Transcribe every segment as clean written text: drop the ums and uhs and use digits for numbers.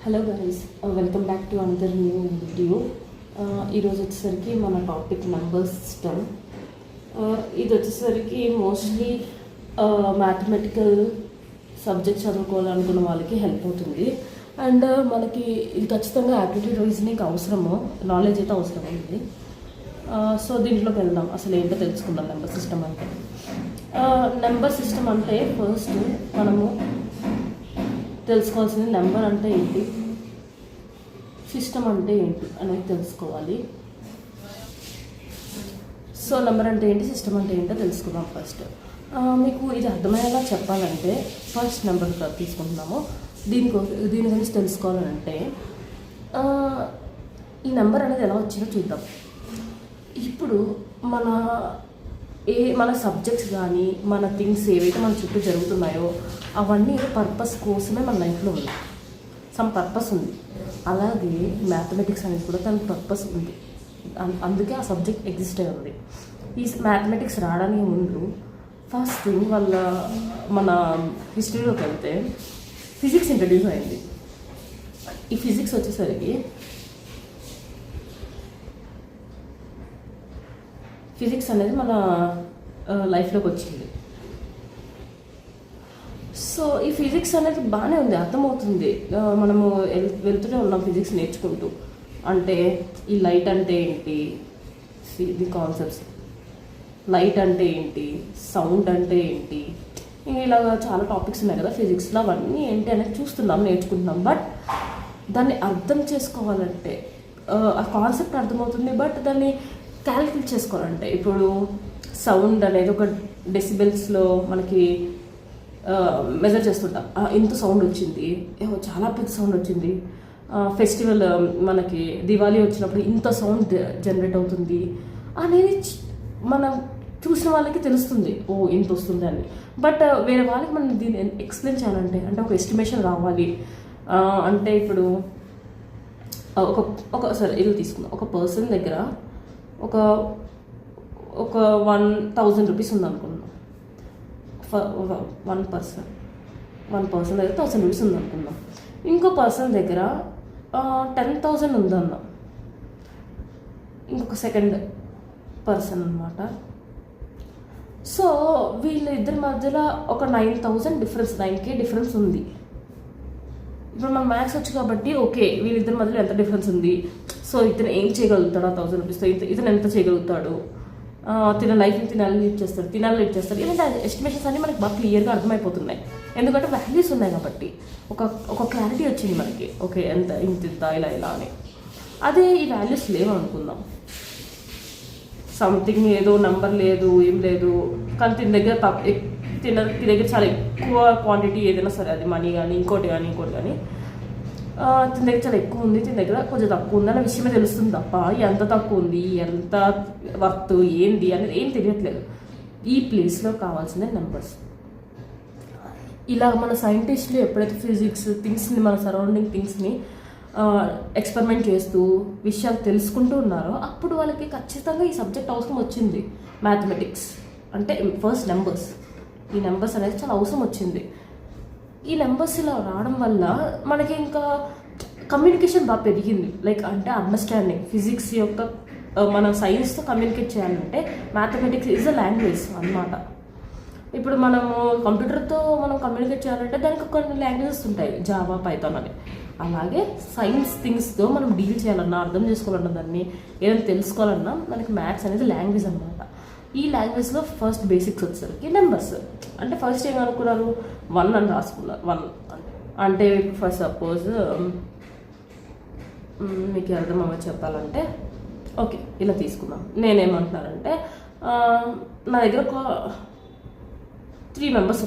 Hello guys, welcome back to another new video. ఈరోజు వచ్చేసరికి మన టాపిక్ నెంబర్ సిస్టమ్. ఇది వచ్చేసరికి మోస్ట్లీ మ్యాథమెటికల్ సబ్జెక్ట్ చదువుకోవాలనుకున్న వాళ్ళకి హెల్ప్ అవుతుంది. అండ్ మనకి ఇది ఖచ్చితంగా యాప్టిట్యూడ్ రీజనింగ్ అవసరము, నాలెడ్జ్ అయితే అవసరం ఉంది. సో దీంట్లోకి వెళ్దాం, అసలు ఏంటో తెలుసుకుందాం. నెంబర్ సిస్టమ్ అంటే నెంబర్ సిస్టమ్ అంటే ఫస్ట్ మనము తెలుసుకోవాల్సింది నెంబర్ అంటే ఏంటి, సిస్టమ్ అంటే ఏంటి అనేది తెలుసుకోవాలి. సో నెంబర్ అంటే ఏంటి, సిస్టమ్ అంటే ఏంటో తెలుసుకుందాం. ఫస్ట్ మీకు ఇది అర్థమయ్యేలా చెప్పాలంటే ఫస్ట్ నెంబర్ తీసుకుంటున్నాము. దీని గురించి తెలుసుకోవాలంటే ఈ నెంబర్ అనేది ఎలా వచ్చిందో చూద్దాం. ఇప్పుడు మన సబ్జెక్ట్స్ కానీ మన థింగ్స్ ఏవైతే మన చుట్టూ జరుగుతున్నాయో అవన్నీ పర్పస్ కోసమే మన లైఫ్లో ఉంది. సమ్ పర్పస్ ఉంది. అలాగే మ్యాథమెటిక్స్ అనేది కూడా దానికి పర్పస్ ఉంది. అందుకే ఆ సబ్జెక్ట్ ఎగ్జిస్ట్ అయి ఉంది. ఈ మ్యాథమెటిక్స్ రావడానికి ముందు ఫస్ట్ థింగ్ మన హిస్టరీలోకి వెళ్తే ఫిజిక్స్ ఇంట్రడ్యూస్ అయింది. ఈ ఫిజిక్స్ వచ్చేసరికి ఫిజిక్స్ అనేది మన లైఫ్లోకి వచ్చింది. సో ఈ ఫిజిక్స్ అనేది బాగానే ఉంది, అర్థమవుతుంది. మనము వెళ్తూనే ఉన్నాం ఫిజిక్స్ నేర్చుకుంటూ. అంటే ఈ లైట్ అంటే ఏంటి, ది కాన్సెప్ట్స్, లైట్ అంటే ఏంటి, సౌండ్ అంటే ఏంటి, ఇలాగా చాలా టాపిక్స్ ఉన్నాయి కదా ఫిజిక్స్లో. అవన్నీ ఏంటి అనేది చూస్తున్నాం, నేర్చుకుంటున్నాం. బట్ దాన్ని అర్థం చేసుకోవాలంటే ఆ కాన్సెప్ట్ అర్థమవుతుంది, బట్ దాన్ని క్యాలిక్యులేట్ చేసుకోవాలంటే ఇప్పుడు సౌండ్ అనేది ఒక డెసిబెల్స్లో మనకి మెజర్ చేస్తుంటాం. ఇంత సౌండ్ వచ్చింది, చాలా పెద్ద సౌండ్ వచ్చింది. ఫెస్టివల్ మనకి దివాళీ వచ్చినప్పుడు ఇంత సౌండ్ జనరేట్ అవుతుంది అనేది మనం చూసిన వాళ్ళకి తెలుస్తుంది, ఓ ఇంత వస్తుంది అని. బట్ వేరే వాళ్ళకి మనం దీన్ని ఎక్స్ప్లెయిన్ చేయాలంటే అంటే ఒక ఎస్టిమేషన్ రావాలి. అంటే ఇప్పుడు సరే ఇల్లు తీసుకుందాం. ఒక పర్సన్ దగ్గర ఒక 1000 రూపీస్ ఉందనుకున్నాం. వన్ పర్సన్ దగ్గర 1000 రూపీస్ ఉందనుకుందాం. ఇంకో పర్సన్ దగ్గర 10,000 ఉందన్నాం. ఇంకొక సెకండ్ పర్సన్ అనమాట. సో వీళ్ళిద్దరి మధ్యలో ఒక 9,000 డిఫరెన్స్, 9K డిఫరెన్స్ ఉంది. ఇప్పుడు మన మ్యాథ్స్ వచ్చు కాబట్టి ఓకే, వీళ్ళిద్దరి మధ్యలో ఎంత డిఫరెన్స్ ఉంది, సో ఇతను ఏం చేయగలుగుతాడు ఆ 1000 రూపీస్తో, ఇతను ఎంత చేయగలుగుతాడు, తిన లైఫ్ని తినాలి లీడ్ చేస్తాడు. ఇలాంటి ఎస్టిమేషన్స్ అన్నీ మనకి బాగా క్లియర్గా అర్థమైపోతున్నాయి. ఎందుకంటే వాల్యూస్ ఉన్నాయి కాబట్టి ఒక క్లారిటీ వచ్చింది మనకి. ఓకే ఎంత ఇంత ఇలా అని. అదే ఈ వాల్యూస్ లేవు అనుకుందాం, సంథింగ్ ఏదో నెంబర్ లేదు, ఏం లేదు, కానీ తిన దగ్గర చాలా ఎక్కువ క్వాంటిటీ ఏదైనా సరే, అది మనీ కానీ ఇంకోటి కానీ తిన దగ్గర చాలా ఎక్కువ ఉంది, తిన దగ్గర కొంచెం తక్కువ ఉంది అన్న విషయమే తెలుస్తుంది తప్ప ఎంత తక్కువ ఉంది, ఎంత వర్త్ ఏంది అనేది ఏం తెలియట్లేదు. ఈ ప్లేస్లో కావాల్సిందే నెంబర్స్. ఇలా మన సైంటిస్టులు ఎప్పుడైతే ఫిజిక్స్ థింగ్స్ని, మన సరౌండింగ్ థింగ్స్ని ఎక్స్పెరిమెంట్ చేస్తూ విషయాలు తెలుసుకుంటూ ఉన్నారో అప్పుడు వాళ్ళకి ఖచ్చితంగా ఈ సబ్జెక్ట్ అవసరం వచ్చింది. మ్యాథమెటిక్స్ అంటే ఫస్ట్ నెంబర్స్. ఈ నెంబర్స్ అనేది చాలా అవసరం వచ్చింది. ఈ నెంబర్స్ ఇలా రావడం వల్ల మనకి ఇంకా కమ్యూనికేషన్ బాగా పెరిగింది. లైక్ అంటే అండర్స్టాండింగ్ ఫిజిక్స్ యొక్క మన సైన్స్తో కమ్యూనికేట్ చేయాలంటే మ్యాథమెటిక్స్ ఈజ్ అ లాంగ్వేజ్ అన్నమాట. ఇప్పుడు మనము కంప్యూటర్తో మనం కమ్యూనికేట్ చేయాలంటే దానికి కొన్ని లాంగ్వేజెస్ ఉంటాయి, జావా, పైథాన్ అని. అలాగే సైన్స్ థింగ్స్తో మనం డీల్ చేయాలన్నా, అర్థం చేసుకోవాలన్నా, దాన్ని ఏదైనా తెలుసుకోవాలన్నా మనకి మ్యాథ్స్ అనేది లాంగ్వేజ్ అనమాట. ఈ లాంగ్వేజ్లో ఫస్ట్ బేసిక్స్ వచ్చేసరికి నెంబర్స్. అంటే ఫస్ట్ ఏమనుకున్నారు, 1 అని రాసుకున్నారు. 1 అంటే ఫస్ట్ సపోజ్ మీకు అర్థమమ్మ చెప్పాలంటే ఓకే ఇలా తీసుకుందాం. నేనేమంటున్నానంటే నా దగ్గర ఒక 3 మెంబర్స్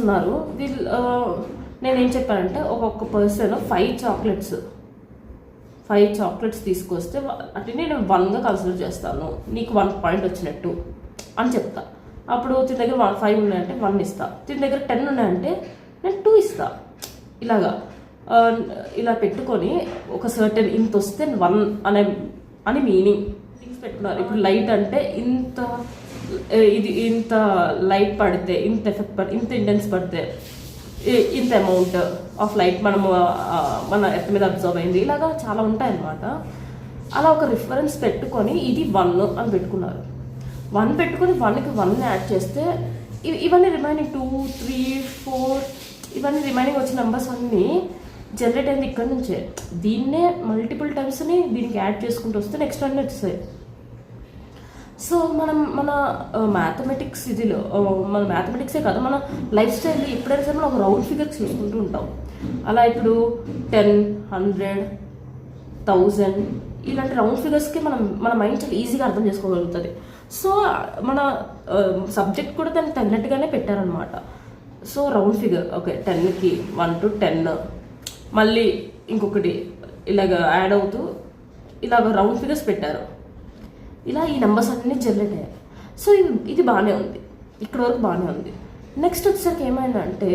ఉన్నారు. వీళ్ళు నేనేం చెప్పానంటే ఒక్కొక్క పర్సన్ 5 చాక్లెట్స్ తీసుకొస్తే అంటే నేను 1గా కన్సిడర్ చేస్తాను, నీకు 1 పాయింట్ వచ్చినట్టు అని చెప్తా. అప్పుడు తిన దగ్గర 5 ఉన్నాయంటే 1 ఇస్తా, తిన దగ్గర 10 ఉన్నాయంటే నేను 2 ఇస్తా. ఇలా పెట్టుకొని ఒక సర్టెన్ ఇంత వస్తే 1 అని మీనింగ్ థింగ్స్ పెట్టుకున్నారు. ఇప్పుడు లైట్ అంటే ఇంత లైట్ పడితే, ఇంత ఎఫెక్ట్ పడితే, ఇంత ఇంటెన్స్ పడితే ఇంత అమౌంట్ ఆఫ్ లైట్ మనము మన ఎర్త్ మీద అబ్జర్వ్ అయింది, ఇలాగా చాలా ఉంటాయన్నమాట. అలా ఒక రిఫరెన్స్ పెట్టుకొని ఇది 1 అని పెట్టుకున్నారు. 1 పెట్టుకొని 1కి 1 యాడ్ చేస్తే ఇవన్నీ రిమైనింగ్ 2, 3, 4 ఇవన్నీ రిమైనింగ్ వచ్చిన నెంబర్స్ అన్నీ జనరేట్ అయింది ఇక్కడ నుంచే. దీన్నే మల్టిపుల్ టైమ్స్ని దీనికి యాడ్ చేసుకుంటూ వస్తే నెక్స్ట్ అన్నీ వచ్చాయి. సో మన మ్యాథమెటిక్స్ ఇదిలో మన మ్యాథమెటిక్సే కాదు, మన లైఫ్ స్టైల్ ఎప్పుడైనా సరే మనం ఒక రౌండ్ ఫిగర్స్ చూసుకుంటూ ఉంటాం. అలా ఇప్పుడు 10, 100, 1000 ఇలాంటి రౌండ్ ఫిగర్స్కి మన మైండ్ చాలా ఈజీగా అర్థం చేసుకోగలుగుతుంది. సో మన సబ్జెక్ట్ కూడా దానికి తగినట్టుగానే పెట్టారనమాట. సో రౌండ్ ఫిగర్ ఓకే 10కి 1 to 10 మళ్ళీ ఇంకొకటి ఇలాగ యాడ్ అవుతూ ఇలాగ రౌండ్ ఫిగర్స్ పెట్టారు. ఇలా ఈ నెంబర్స్ అన్నీ జనరేట్ అయ్యాయి. సో ఇది బాగానే ఉంది, ఇక్కడ వరకు బాగానే ఉంది. నెక్స్ట్ వచ్చేసరికి ఏమైందంటే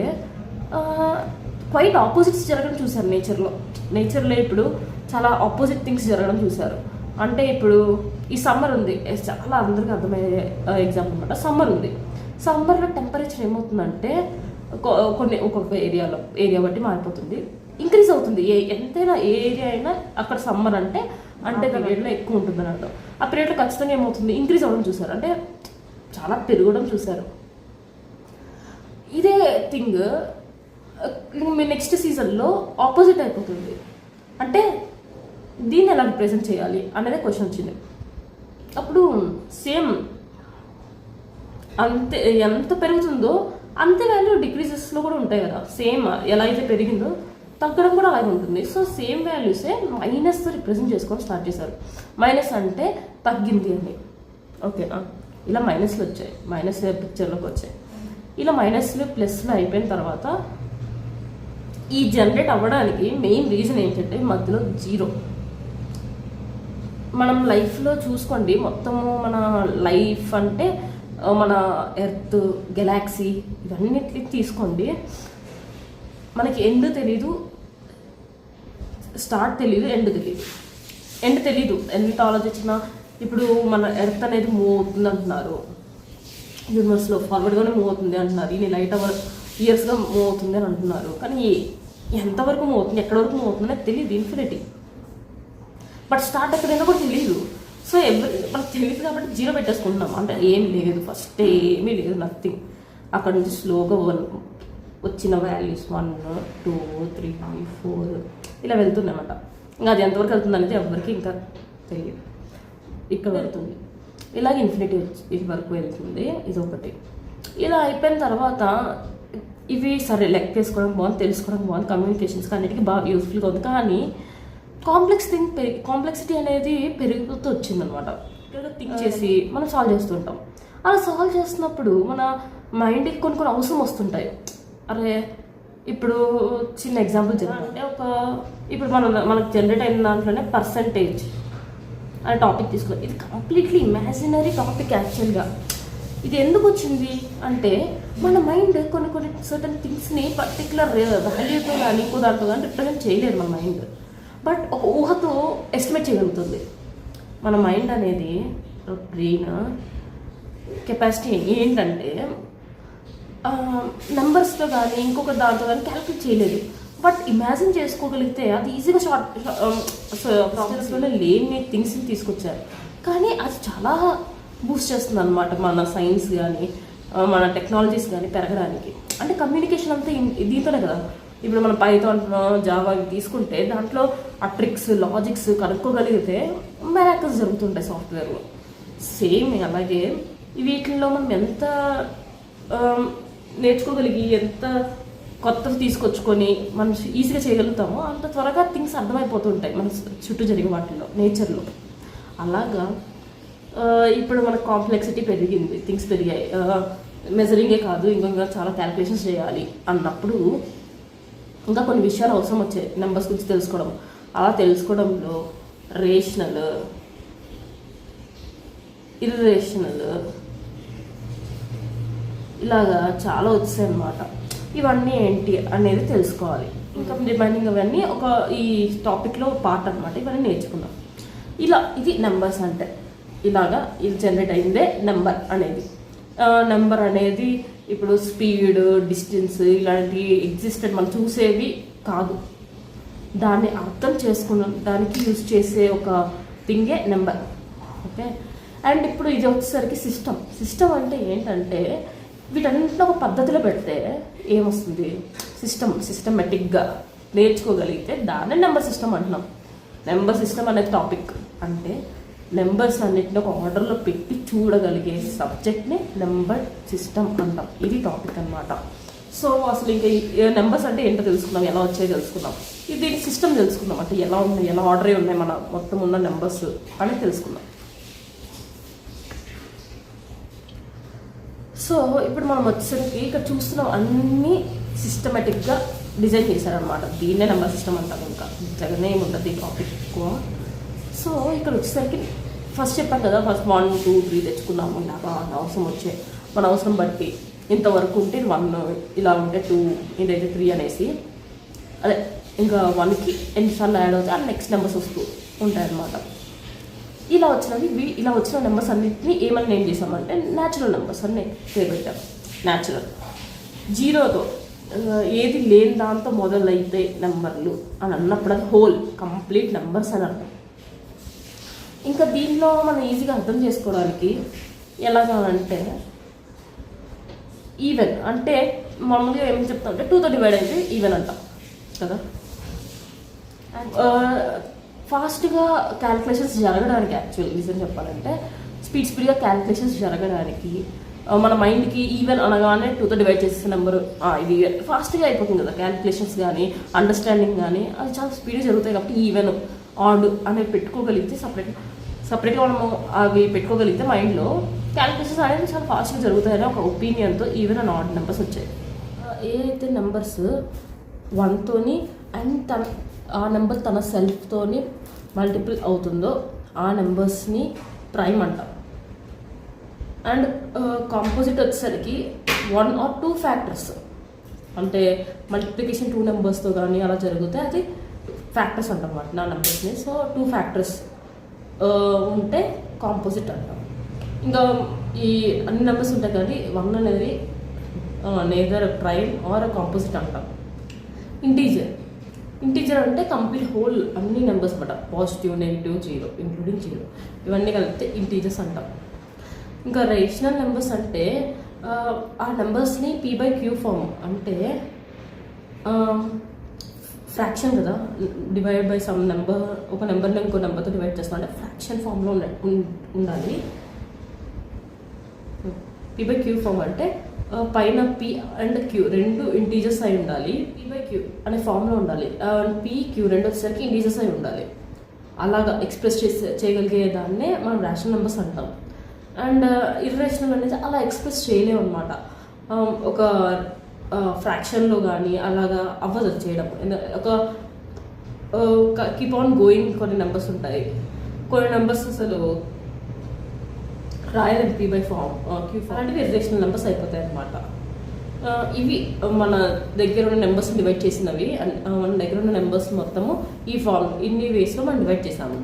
క్వైట్ ఆపోజిట్స్ జరగడం చూశారు నేచర్లో ఇప్పుడు చాలా ఆపోజిట్ థింగ్స్ జరగడం చూశారు. అంటే ఇప్పుడు ఈ సమ్మర్ ఉంది, చాలా అందరికీ అర్థమయ్యే ఎగ్జాంపుల్ అనమాట. సమ్మర్ ఉంది, సమ్మర్లో టెంపరేచర్ ఏమవుతుందంటే ఒక్కొక్క ఏరియా బట్టి మారిపోతుంది, ఇంక్రీజ్ అవుతుంది. ఎంతైనా ఏ ఏరియా అయినా అక్కడ సమ్మర్ అంటే పీరియడ్లో ఎక్కువ ఉంటుంది అన్నట్టు. ఆ పీరియడ్లో ఖచ్చితంగా ఏమవుతుంది, ఇంక్రీజ్ అవ్వడం చూసారు, అంటే చాలా పెరగడం చూసారు. ఇదే థింగ్ మీ నెక్స్ట్ సీజన్లో ఆపోజిట్ అయిపోతుంది. అంటే దీన్ని ఎలా రిప్రజెంట్ చేయాలి అనేది క్వశ్చన్ వచ్చింది. అప్పుడు సేమ్ అంతే ఎంత పెరుగుతుందో అంతే వాల్యూ డిక్రీజెస్లో కూడా ఉంటాయి కదా. సేమ్ ఎలా అయితే పెరిగిందో తగ్గడం కూడా అలాగే ఉంటుంది. సో సేమ్ వాల్యూసే మైనస్తో రిప్రజెంట్ చేసుకొని స్టార్ట్ చేశారు. మైనస్ అంటే తగ్గింది అని. ఓకే, ఇలా మైనస్లు వచ్చాయి, మైనస్ పిక్చర్లోకి వచ్చాయి. ఇలా మైనస్లు ప్లస్లు అయిపోయిన తర్వాత ఈ జనరేట్ అవ్వడానికి మెయిన్ రీజన్ ఏంటంటే మధ్యలో 0. మనం లైఫ్లో చూసుకోండి, మొత్తము మన లైఫ్ అంటే మన ఎర్త్, గెలాక్సీ ఇవన్నిటిని తీసుకోండి. మనకి ఎండ్ తెలీదు, స్టార్ట్ తెలీదు, ఎండ్ తెలీదు. ఎంత ఆలోచించినా ఇప్పుడు మన ఎర్త్ అనేది మూవ్ అవుతుంది అంటున్నారు, యూనివర్స్లో ఫార్వర్డ్గానే మూవ్ అవుతుంది అంటున్నారు, ఇన్ని లైట్ అవర్ ఇయర్స్గా మూవ్ అవుతుంది అని అంటున్నారు. కానీ ఎంతవరకు మూవ్ అవుతుంది, ఎక్కడి వరకు మూవ్ అవుతుంది అనేది తెలియదు, ఇన్ఫినిటీ. బట్ స్టార్ట్ ఎక్కడైనా కూడా తెలియదు. సో మనకు తెలియదు కాబట్టి 0 పెట్టేసుకుంటున్నాం. అంటే ఏం లేదు, ఫస్ట్ ఏమీ లేదు, నథింగ్. అక్కడ నుంచి స్లోగా వచ్చిన వాల్యూస్ 1, 2, 3, 4 ఇలా వెళ్తుందన్నమాట. ఇంకా అది ఎంతవరకు వెళ్తుంది అనేది ఎవరికి ఇంకా తెలియదు. ఇక్కడ వెళ్తుంది, ఇలాగ ఇన్ఫినిటీ ఇది వరకు వెళ్తుంది. ఇది ఒకటి. ఇలా అయిపోయిన తర్వాత ఇవి సరే లెక్క వేసుకోవడం బాగుంది, తెలుసుకోవడం బాగుంది, కమ్యూనికేషన్స్కి అన్నిటికీ బాగా యూస్ఫుల్గా ఉంది. కానీ కాంప్లెక్సిటీ అనేది పెరుగుతూ వచ్చిందనమాట. థింక్ చేసి మనం సాల్వ్ చేస్తుంటాం. అలా సాల్వ్ చేస్తున్నప్పుడు మన మైండ్కి కొన్ని అవసరం వస్తుంటాయి. అరే ఇప్పుడు చిన్న ఎగ్జాంపుల్ చెప్పాలంటే ఇప్పుడు మనకు జనరేట్ అయిన దాంట్లోనే పర్సంటేజ్ అనే టాపిక్ తీసుకున్నాం. ఇది కంప్లీట్లీ ఇమాజినరీ టాపిక్ యాక్చువల్గా. ఇది ఎందుకు వచ్చింది అంటే మన మైండ్ కొన్ని సర్టన్ థింగ్స్ని పర్టికులర్ వాల్యూతో కానీ ఇంకో దాంట్లో కానీ రిప్రజెంట్ చేయలేదు మన మైండ్. బట్ ఒక ఊహతో ఎస్టిమేట్ చేయగలుగుతుంది. మన మైండ్ అనేది బ్రెయిన్ కెపాసిటీ ఏంటంటే నెంబర్స్తో కానీ ఇంకొక దాంతో కానీ క్యాలిక్యులేట్ చేయలేదు. బట్ ఇమాజిన్ చేసుకోగలిగితే అది ఈజీగా ప్రాసెస్లోనే లేని థింగ్స్ని తీసుకొచ్చారు. కానీ అది చాలా బూస్ట్ చేస్తుంది అనమాట మన సైన్స్ కానీ మన టెక్నాలజీస్ కానీ పెరగడానికి. అంటే కమ్యూనికేషన్ అంతా దీంతోనే కదా. ఇప్పుడు మనం పైథాన్, జావా తీసుకుంటే దాంట్లో ఆ ట్రిక్స్, లాజిక్స్ కనుక్కోగలిగితే మిరాకిల్స్ జరుగుతుంటాయి సాఫ్ట్వేర్లో. సేమ్ అలాగే వీటిల్లో మనం ఎంత నేర్చుకోగలిగి ఎంత కొత్తవి తీసుకొచ్చుకొని మనం ఈజీగా చేయగలుగుతామో అంత త్వరగా థింగ్స్ అర్థమైపోతుంటాయి మన చుట్టూ జరిగే వాటిల్లో, నేచర్లో. అలాగా ఇప్పుడు మనకు కాంప్లెక్సిటీ పెరిగింది, థింగ్స్ పెరిగాయి, మెజరింగే కాదు ఇంకా చాలా క్యాలిక్యులేషన్స్ చేయాలి అన్నప్పుడు ఇంకా కొన్ని విషయాలు అవసరం వచ్చాయి నెంబర్స్ గురించి తెలుసుకోవడం. అలా తెలుసుకోవడంలో రేషనల్, ఇర్రేషనల్ ఇలాగా చాలా వచ్చాయి అన్నమాట. ఇవన్నీ ఏంటి అనేది తెలుసుకోవాలి. ఇంకా రిమైనింగ్ అవన్నీ ఈ టాపిక్లో పార్ట్ అనమాట. ఇవన్నీ నేర్చుకున్నాం. ఇది నెంబర్స్ అంటే ఇలాగా ఇది జనరేట్ అయిందే నెంబర్ అనేది. నెంబర్ అనేది ఇప్పుడు స్పీడ్, డిస్టెన్స్ ఇలాంటి ఎగ్జిస్టెంట్ మనం చూసేవి కాదు, దాన్ని అర్థం దానికి యూజ్ చేసే ఒక థింగే నెంబర్. ఓకే, అండ్ ఇప్పుడు ఇది వచ్చేసరికి సిస్టమ్ అంటే ఏంటంటే వీటన్నింటిలో ఒక పద్ధతిలో పెడితే ఏమొస్తుంది, సిస్టమేటిక్గా నేర్చుకోగలిగితే దాన్ని నెంబర్ సిస్టమ్ అంటున్నాం. నెంబర్ సిస్టమ్ అనే టాపిక్ అంటే నెంబర్స్ అన్నింటినీ ఒక ఆర్డర్లో పెట్టి చూడగలిగే సబ్జెక్ట్ని నెంబర్ సిస్టమ్ అంటాం. ఇది టాపిక్ అనమాట. సో అసలు ఇంకా నెంబర్స్ అంటే ఏంటో తెలుసుకున్నాం, ఎలా వచ్చాయో తెలుసుకున్నాం. ఇది సిస్టమ్ తెలుసుకున్నాం, అంటే ఎలా ఉన్నాయి, ఎలా ఆర్డర్ ఉన్నాయి మన మొత్తం ఉన్న నెంబర్స్ అని తెలుసుకున్నాం. సో ఇప్పుడు మనం వచ్చేసరికి ఇక్కడ చూస్తున్నాం అన్నీ సిస్టమేటిక్గా డిజైన్ చేశారనమాట. దీన్నే నెంబర్ సిస్టమ్ అంటాం. ఇంకా జగనే ఏముంటుంది టాపిక్ ఎక్కువ. సో ఇక్కడ వచ్చేసరికి ఫస్ట్ చెప్పాను కదా, ఫస్ట్ 1, 2, 3 తెచ్చుకున్నాము. ఇలాగా మన అవసరం బట్టి ఇంతవరకు ఉంటే 1, ఇలా ఉంటే 2, ఇదైతే 3 అనేసి, అదే ఇంకా 1కి ఎన్నిసార్లు యాడ్ అవుతాయి ఆ నెక్స్ట్ నెంబర్స్ వస్తూ ఉంటాయన్నమాట. ఇలా వచ్చిన నెంబర్స్ అన్నింటినీ ఏమని నేమ్ చేసామంటే న్యాచురల్ నెంబర్స్ అని పేరు పెట్టాము. న్యాచురల్, జీరోతో ఏది లేని దాంతో మొదలైతే నెంబర్లు అని అన్నప్పుడు అది హోల్ కంప్లీట్ నెంబర్స్ అని అర్థం. ఇంకా దీనిలో మనం ఈజీగా అర్థం చేసుకోవడానికి ఎలాగా అంటే ఈవెన్ అంటే మామూలుగా ఏం చెప్తాం అంటే 2తో డివైడ్ అయితే ఈవెన్ అంటాం కదా. ఫాస్ట్గా క్యాలిక్యులేషన్స్ జరగడానికి యాక్చువల్ రీజన్ చెప్పాలంటే స్పీడ్గా క్యాలిక్యులేషన్స్ జరగడానికి మన మైండ్కి ఈవెన్ అనగానే 2తో డివైడ్ చేసే నెంబరు ఇది ఫాస్ట్గా అయిపోతుంది కదా. క్యాలిక్యులేషన్స్ కానీ అండర్స్టాండింగ్ కానీ అది చాలా స్పీడ్గా జరుగుతాయి. కాబట్టి ఈవెన్, ఆడ్ అనేవి పెట్టుకోగలిగితే సపరేట్గా మనము అవి పెట్టుకోగలిగితే మైండ్లో క్యాలిక్యులేషన్స్ అనేది చాలా ఫాస్ట్గా జరుగుతాయని ఒక ఒపీనియన్తో ఈవెన్ అండ్ ఆడ్ నెంబర్స్ వచ్చాయి. ఏదైతే నెంబర్స్ 1తోని అండ్ ఆ నెంబర్ తన సెల్ఫ్తోని మల్టిపుల్ అవుతుందో ఆ నెంబర్స్ని ప్రైమ్ అంటాం. అండ్ కాంపోజిట్ వచ్చేసరికి 1 or 2 ఫ్యాక్టర్స్, అంటే మల్టిప్లికేషన్ 2 నెంబర్స్తో కానీ అలా జరిగితే అది ఫ్యాక్టర్స్ అంటాం అన్నమాట నా నెంబర్స్ని. సో 2 ఫ్యాక్టర్స్ ఉంటే కాంపోజిట్ అంటాం. ఇంకా ఈ అన్ని నెంబర్స్ ఉంటాయి కానీ 1 అనేది నేదర్ ప్రైమ్ ఆర్ కాంపోజిట్ అంటాం. ఇంటీజర్ అంటే కంప్లీట్ హోల్ అన్ని నెంబర్స్ అన్నమాట, పాజిటివ్, నెగిటివ్, 0 ఇంక్లూడింగ్ 0 ఇవన్నీ కలిపితే ఇంటీజర్స్ అంటాం. ఇంకా రేషనల్ నెంబర్స్ అంటే ఆ నెంబర్స్ని p/q ఫామ్, అంటే ఫ్రాక్షన్ కదా, డివైడ్ బై సమ్ నెంబర్, ఒక నెంబర్ని ఇంకో నెంబర్తో డివైడ్ చేస్తాం అంటే ఫ్రాక్షన్ ఫామ్లో ఉండాలి. p/q ఫామ్ అంటే పైన p అండ్ q రెండు ఇంటీజర్స్ అయి ఉండాలి, p/q అనే ఫామ్లో ఉండాలి. p, q రెండు వచ్చేసరికి ఇంటీజర్స్ అయి ఉండాలి. అలాగా ఎక్స్ప్రెస్ చేయగలిగే దాన్నే మనం రేషనల్ నెంబర్స్ అంటాం. అండ్ ఇర్రేషనల్ అనేది అలా ఎక్స్ప్రెస్ చేయలేము అనమాట. ఒక ఫ్రాక్షన్లో కానీ అలాగా అవ్వదు చేయడం. ఒక కీప్ ఆన్ గోయింగ్ కొన్ని నెంబర్స్ ఉంటాయి, కొన్ని నెంబర్స్ అసలు రాయలేం p/q ఫామ్ అలాంటివి ఇర్రేషనల్ నెంబర్స్ అయిపోతాయి అనమాట. ఇవి మన దగ్గర ఉన్న నెంబర్స్ని డివైడ్ చేసినవి. మన దగ్గర ఉన్న నెంబర్స్ మొత్తము ఈ ఫామ్ ఇన్ని వేస్లో మనం డివైడ్ చేసాము.